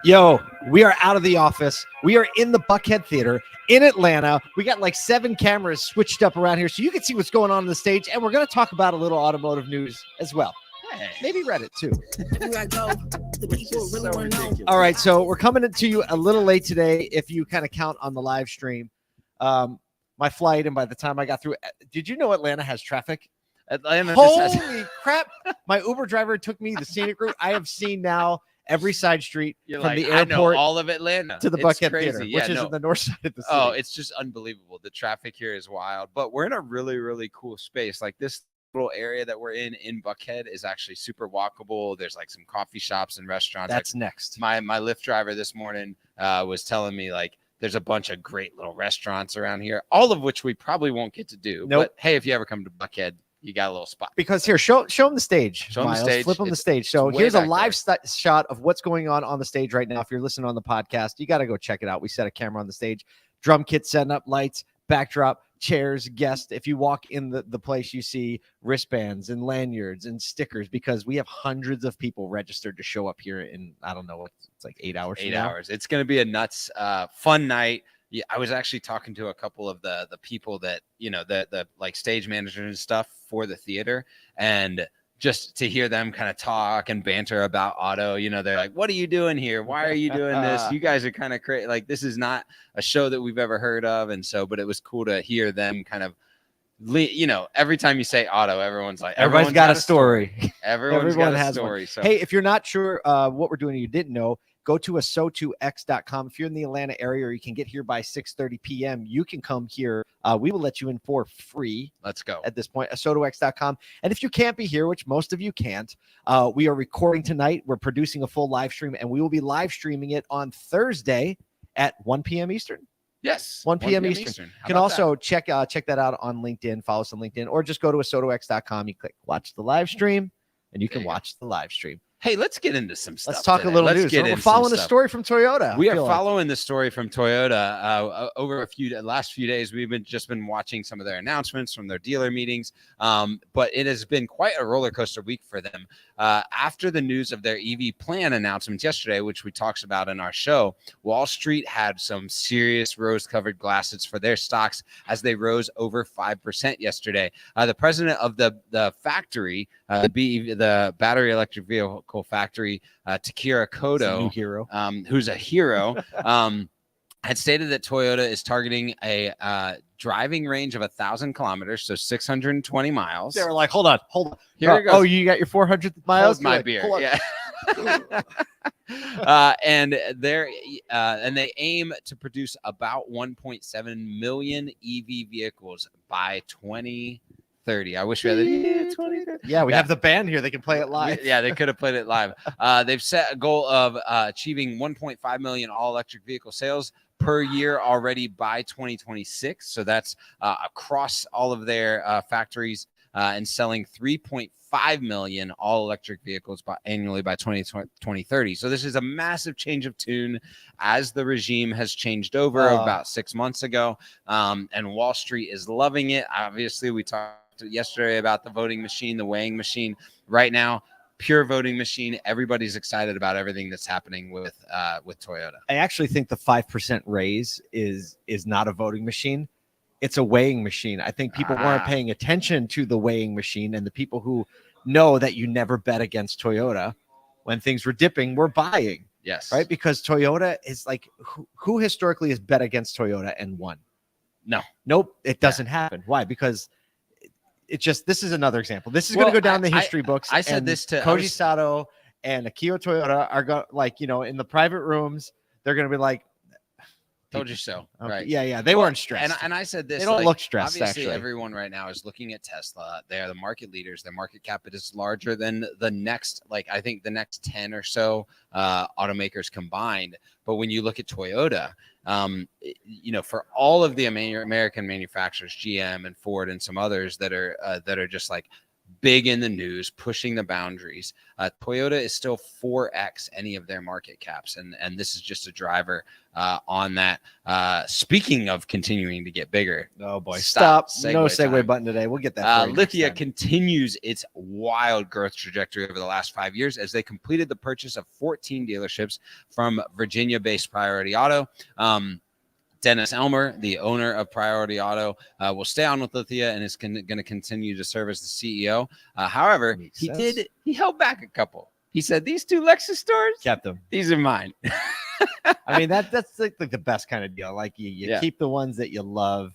Yo, we are out of the office. We are in the Buckhead Theatre in Atlanta. We got like 7 cameras switched up around here so you can see what's going on the stage. And we're going to talk about a little automotive news as well. Hey. Maybe Reddit too. All right, so we're coming to you a little late today if you kind of count on the live stream. My flight, and by the time I got through, did you know Atlanta has traffic? Atlanta Holy crap. My Uber driver took me the scenic route. I have seen now every side street from the airport, I know all of Atlanta to the Buckhead Theatre, which is in the north side of the city. Oh, it's just unbelievable. The traffic here is wild, but we're in a really, really cool space. Like this little area that we're in Buckhead is actually super walkable. There's like some coffee shops and restaurants. That's like next. My Lyft driver this morning was telling me like there's a bunch of great little restaurants around here, all of which we probably won't get to do. Nope. But hey, if you ever come to Buckhead, you got a little spot. Because here, show them the stage. Show them the stage. Flip them the stage. So here's a live shot of what's going on the stage right now. If you're listening on the podcast, you got to go check it out. We set a camera on the stage, drum kit setting up, lights, backdrop, chairs, guests. If you walk in the place, you see wristbands and lanyards and stickers because we have hundreds of people registered to show up here in, I don't know, it's like 8 hours. 8 hours. It's going to be a nuts, fun night. Yeah, I was actually talking to a couple of the people that, you know, the like stage managers and stuff for the theater, and just to hear them kind of talk and banter about auto, you know, they're like, what are you doing here? Why are you doing this? You guys are kind of crazy. Like, this is not a show that we've ever heard of. And so, but it was cool to hear them kind of, you know, every time you say auto, everyone's like, everybody's got a story. Everyone got a story. So, hey, if you're not sure what we're doing, you didn't know, go to asotox.com. If you're in the Atlanta area or you can get here by 6:30 p.m., you can come here. We will let you in for free. Let's go. At this point, asotox.com. And if you can't be here, which most of you can't, we are recording tonight. We're producing a full live stream, and we will be live streaming it on Thursday at 1 p.m. Eastern. Yes. 1 p.m. Eastern. You can also check that out on LinkedIn. Follow us on LinkedIn, or just go to asotox.com. You click watch the live stream, and you can watch the live stream. Hey, let's get into some stuff. Let's talk a little news. We're following a story from Toyota. We are following the story from Toyota over last few days. We've just been watching some of their announcements from their dealer meetings, but it has been quite a roller coaster week for them. After the news of their EV plan announcements yesterday, which we talked about in our show, Wall Street had some serious rose-covered glasses for their stocks as they rose over 5% yesterday. The president of the factory, the battery electric vehicle factory, Takero Kato, who's a hero, had stated that Toyota is targeting a driving range of 1,000 kilometers, so 620 miles. They were like, hold on. Here it goes. Oh, you got your 400 miles? Hold my beer. Yeah. And they aim to produce about 1.7 million EV vehicles by 2030. I wish we had the 2030. Yeah, we have the band here. They can play it live. Yeah, they could have played it live. They've set a goal of achieving 1.5 million all-electric vehicle sales per year already by 2026. So that's across all of their factories, and selling 3.5 million all-electric vehicles annually by 2030. So this is a massive change of tune as the regime has changed over about 6 months ago, and Wall Street is loving it. Obviously, we talked yesterday about the voting machine, the weighing machine. Right now, pure voting machine. Everybody's excited about everything that's happening with Toyota. I actually think the 5% raise is not a voting machine. It's a weighing machine. I think people weren't paying attention to the weighing machine, and the people who know that you never bet against Toyota when things were dipping were buying. Yes. Right? Because Toyota is like, who historically has bet against Toyota and won? No. Nope. It doesn't happen. Why? Because this is another example. This is going to go down the history books. I said this to Koji Sato and Akio Toyota are in the private rooms. They're going to be like, told you so. Okay. Right. Yeah. They weren't stressed. And I said this. They don't look stressed, obviously, actually. Everyone right now is looking at Tesla. They are the market leaders. Their market cap is larger than the next, I think the next 10 or so automakers combined. But when you look at Toyota, for all of the American manufacturers, GM and Ford and some others that are just like big in the news, pushing the boundaries. Toyota is still 4x any of their market caps, and this is just a driver on that. Speaking of continuing to get bigger, oh boy, stop! No segue time. button today. We'll get that. Lithia continues its wild growth trajectory over the last 5 years as they completed the purchase of 14 dealerships from Virginia-based Priority Auto. Dennis Elmer, the owner of Priority Auto, will stay on with Lithia and is going to continue to serve as the CEO. However, he held back a couple. He said, these 2 Lexus stores, kept them. These are mine. I mean, that's like the best kind of deal. Like you keep the ones that you love,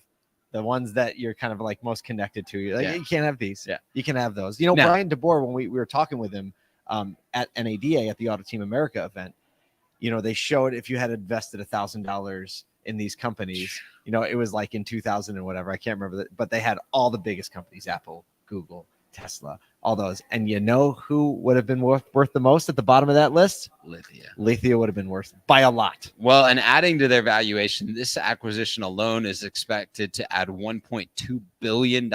the ones that you're kind of like most connected to. You're like, you can't have these. Yeah. You can have those. You know, Brian DeBoer, when we were talking with him at NADA at the Auto Team America event, you know, they showed if you had invested $1,000 in these companies, you know, it was like in 2000 and whatever, I can't remember that, but they had all the biggest companies, Apple, Google, Tesla, all those. And you know who would have been worth the most at the bottom of that list? Lithia would have been worth by a lot. Well, and adding to their valuation, this acquisition alone is expected to add $1.2 billion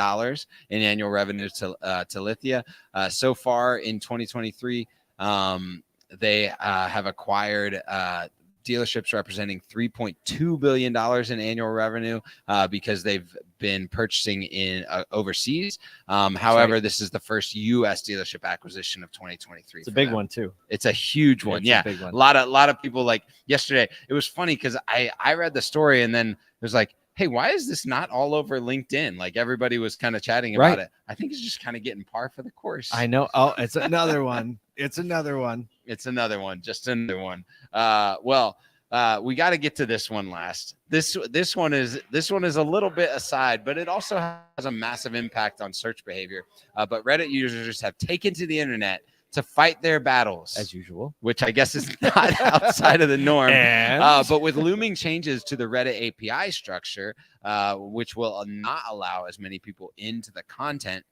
in annual revenue to Lithia. So far in 2023, they have acquired dealerships representing $3.2 billion in annual revenue because they've been purchasing in overseas. However, this is the first U.S. dealership acquisition of 2023. It's a big one too. It's a huge one. It's a big one. A lot of people, like yesterday. It was funny because I read the story and then it was like, hey, why is this not all over LinkedIn? Like everybody was kind of chatting about it. I think it's just kind of getting par for the course. I know. Oh, it's another one. It's another one. It's another one. Just another one. We got to get to this one last. This one is a little bit aside, but it also has a massive impact on search behavior. But Reddit users have taken to the internet to fight their battles, as usual, which I guess is not outside of the norm. But with looming changes to the Reddit API structure, which will not allow as many people into the content.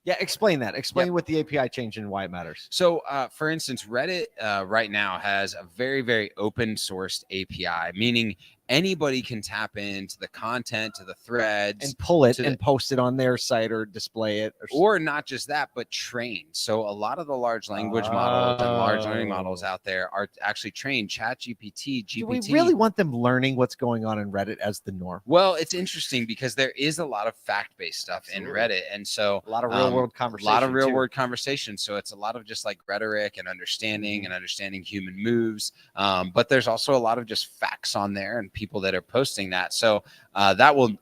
Yeah, explain that. Explain what the API change and why it matters. So, for instance, Reddit right now has a very, very open sourced API, meaning anybody can tap into the content, to the threads, and pull it and post it on their site or display it. Or not just that, but train. So a lot of the large language models and large learning models out there are actually trained. ChatGPT, GPT. Do we really want them learning what's going on in Reddit as the norm? Well, it's interesting because there is a lot of fact-based stuff in Reddit. And so a lot of real-world conversation. So it's a lot of just like rhetoric and understanding human moves. But there's also a lot of just facts on there and people that are posting that. So that will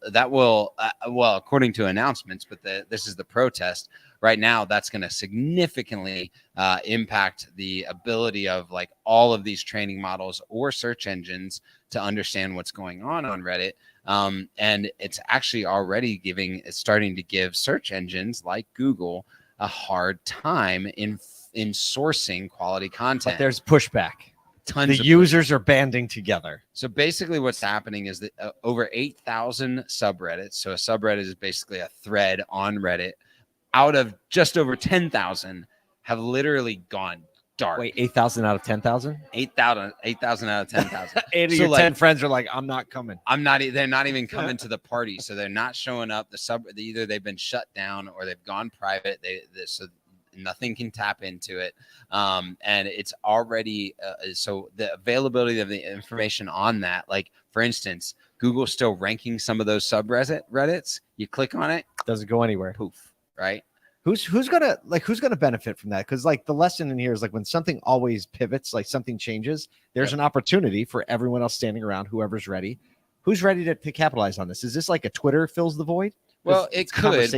well, according to announcements, but this is the protest right now, that's going to significantly impact the ability of like all of these training models or search engines to understand what's going on Reddit. And it's actually already starting to give search engines like Google a hard time in sourcing quality content. But there's pushback. The users are banding together. So basically what's happening is that over 8,000 subreddits, so a subreddit is basically a thread on Reddit, out of just over 10,000 have literally gone dark. Wait, 8,000 out of 10,000? 8,000 out of 10,000. 8 of your 10 friends are like, I'm not coming. They're not even coming to the party. So they're not showing up. Either they've been shut down or they've gone private. So nothing can tap into it. And it's already, so the availability of the information on that, like for instance, Google's still ranking some of those subreddits. You click on it. Doesn't go anywhere. Poof, right? Who's gonna benefit from that? Because like the lesson in here is like when something always pivots, like something changes, there's an opportunity for everyone else standing around, whoever's ready. Who's ready to capitalize on this? Is this like a Twitter fills the void? Well, it could,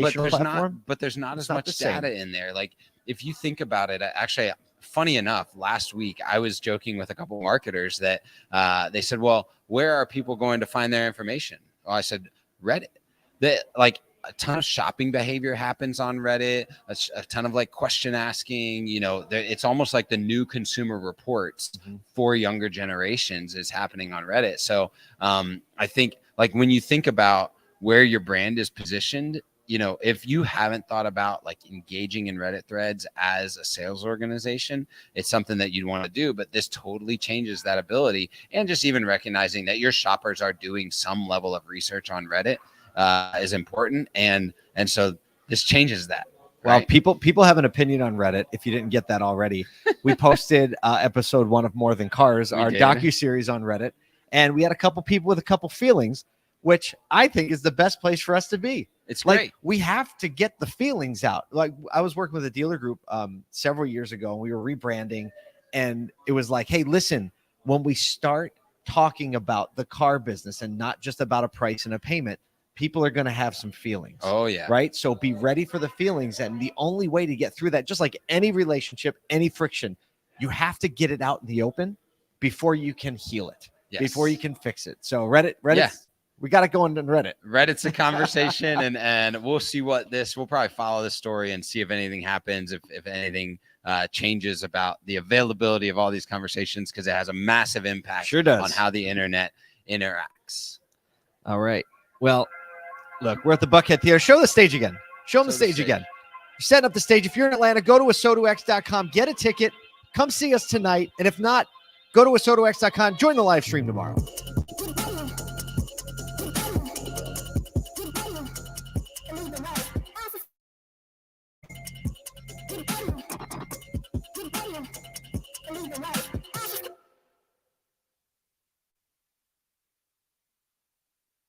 but there's not as much data in there. Like if you think about it, actually, funny enough, last week I was joking with a couple of marketers that they said, "Well, where are people going to find their information?" Well, I said Reddit. That like a ton of shopping behavior happens on Reddit. A ton of like question asking. You know, it's almost like the new Consumer Reports for younger generations is happening on Reddit. So I think like when you think about where your brand is positioned, you know, if you haven't thought about like engaging in Reddit threads as a sales organization, it's something that you'd want to do, but this totally changes that ability. And just even recognizing that your shoppers are doing some level of research on Reddit is important. And so this changes that. Well, right? people have an opinion on Reddit. If you didn't get that already, we posted episode 1 of More Than Cars, our docuseries on Reddit, and we had a couple people with a couple feelings, which I think is the best place for us to be. It's like great. We have to get the feelings out. Like I was working with a dealer group several years ago, and we were rebranding, and it was like, hey, listen, when we start talking about the car business and not just about a price and a payment, people are going to have some feelings. Oh, yeah. Right. So be ready for the feelings. And the only way to get through that, just like any relationship, any friction, you have to get it out in the open before you can heal it, before you can fix it. So Reddit, we got it going on Reddit. Reddit's a conversation, and we'll see we'll probably follow this story and see if anything happens, if anything changes about the availability of all these conversations, because it has a massive impact on how the internet interacts. All right. Well, look, we're at the Buckhead Theatre. Show the stage again. Show them the stage again. You're setting up the stage. If you're in Atlanta, go to asotox.com, get a ticket, come see us tonight. And if not, go to asotox.com, join the live stream tomorrow.